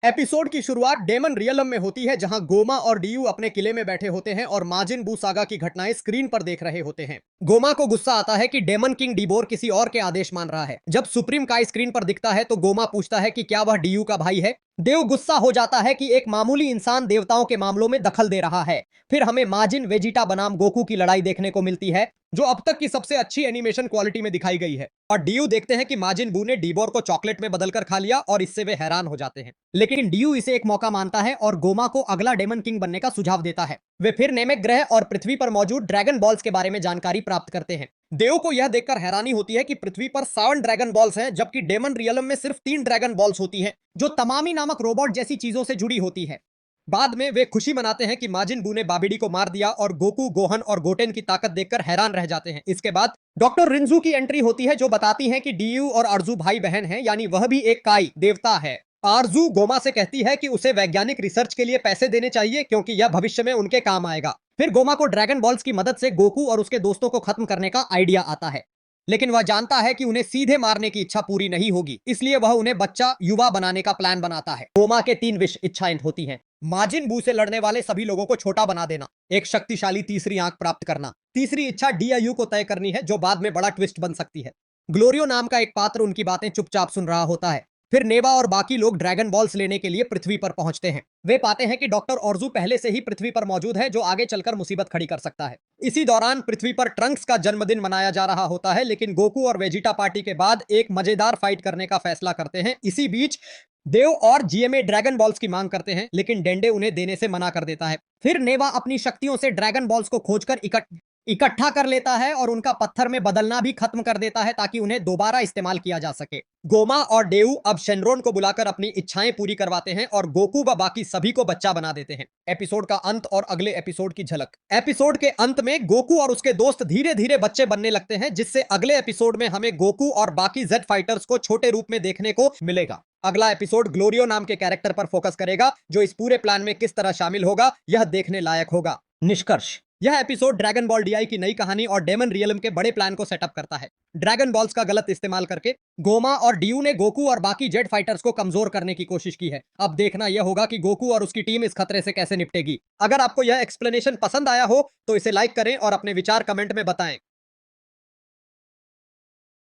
Episode की शुरुआत daemon realm में होती है, जहां गोमा और डीयू अपने किले में बैठे होते हैं और माजिन बू सागा की घटनाएं स्क्रीन पर देख रहे होते हैं। गोमा को गुस्सा आता है कि डेमन किंग डीबोर किसी और के आदेश मान रहा है। जब सुप्रीम काय स्क्रीन पर दिखता है तो गोमा पूछता है कि क्या वह डीयू का भाई है। देव गुस्सा हो जाता है कि एक मामूली इंसान देवताओं के मामलों में दखल दे रहा है। फिर हमें माजिन वेजिटा बनाम गोकू की लड़ाई देखने को मिलती है, जो अब तक की सबसे अच्छी एनिमेशन क्वालिटी में दिखाई गई है। और डीयू देखते हैं कि माजिन बू ने डीबोर को चॉकलेट में बदलकर खा लिया और इससे वे हैरान हो जाते हैं। लेकिन डीयू इसे एक मौका मानता है और गोमा को अगला डेमन किंग बनने का सुझाव देता है। वे फिर नेमेक ग्रह और पृथ्वी पर मौजूद ड्रैगन बॉल्स के बारे में जानकारी प्राप्त करते हैं। देव को यह देखकर हैरानी होती है कि पृथ्वी पर 7 ड्रैगन बॉल्स हैं, जबकि डेमन रियलम में सिर्फ 3 ड्रैगन बॉल्स होती हैं, जो तमामी नामक रोबोट जैसी चीजों से जुड़ी होती है। बाद में वे खुशी मनाते हैं कि माजिन बू ने बाबिडी को मार दिया और गोकू, गोहन और गोटेन की ताकत देखकर हैरान रह जाते हैं। इसके बाद डॉक्टर रिंजू की एंट्री होती है, जो बताती है कि डीयू और अर्जू भाई बहन हैं, यानी वह भी एक काई देवता है। आरजू गोमा से कहती है कि उसे वैज्ञानिक रिसर्च के लिए पैसे देने चाहिए, क्योंकि यह भविष्य में उनके काम आएगा। फिर गोमा को ड्रैगन बॉल्स की मदद से गोकू और उसके दोस्तों को खत्म करने का आइडिया आता है, लेकिन वह जानता है कि उन्हें सीधे मारने की इच्छा पूरी नहीं होगी, इसलिए वह उन्हें बच्चा युवा बनाने का प्लान बनाता है। गोमा के 3 विश इच्छाएं होती हैं। माजिन बू से लड़ने वाले सभी लोगों को छोटा बना देना, एक शक्तिशाली तीसरी आंख प्राप्त करना, तीसरी इच्छा डीआईयू को तय करनी है, जो बाद में बड़ा ट्विस्ट बन सकती है। ग्लोरियो नाम का एक पात्र उनकी बातें चुपचाप सुन रहा होता है। फिर नेवा और बाकी लोग ड्रैगन बॉल्स लेने के लिए पृथ्वी पर पहुंचते हैं। वे पाते हैं कि डॉक्टर ऑर्जू पहले से ही पृथ्वी पर मौजूद है, जो आगे चलकर मुसीबत खड़ी कर सकता है। इसी दौरान पृथ्वी पर ट्रंक्स का जन्मदिन मनाया जा रहा होता है, लेकिन गोकू और वेजिटा पार्टी के बाद एक मजेदार फाइट करने का फैसला करते हैं। इसी बीच देव और जीएमए ड्रैगन बॉल्स की मांग करते हैं, लेकिन डेंडे उन्हें देने से मना कर देता है। फिर नेवा अपनी शक्तियों से ड्रैगन बॉल्स को खोजकर इकट्ठा कर लेता है और उनका पत्थर में बदलना भी खत्म कर देता है, ताकि उन्हें दोबारा इस्तेमाल किया जा सके। गोमा और डेऊ अब शेनरोन को बुलाकर अपनी इच्छाएं पूरी करवाते हैं और गोकू व बाकी सभी को बच्चा बना देते हैं। एपिसोड का अंत और अगले एपिसोड की झलक। एपिसोड के अंत में गोकू और उसके दोस्त धीरे धीरे बच्चे बनने लगते हैं, जिससे अगले एपिसोड में हमें गोकू और बाकी जेड फाइटर्स को छोटे रूप में देखने को मिलेगा। अगला एपिसोड ग्लोरियो नाम के कैरेक्टर पर फोकस करेगा, जो इस पूरे प्लान में किस तरह शामिल होगा, यह देखने लायक होगा। निष्कर्ष, यह एपिसोड ड्रैगन बॉल डीआई की नई कहानी और डेमन रियलम के बड़े प्लान को सेटअप करता है। ड्रैगन बॉल्स का गलत इस्तेमाल करके गोमा और डीयू ने गोकू और बाकी जेड फाइटर्स को कमजोर करने की कोशिश की है। अब देखना यह होगा कि गोकू और उसकी टीम इस खतरे से कैसे निपटेगी। अगर आपको यह एक्सप्लेनेशन पसंद आया हो तो इसे लाइक करें और अपने विचार कमेंट में बताएं।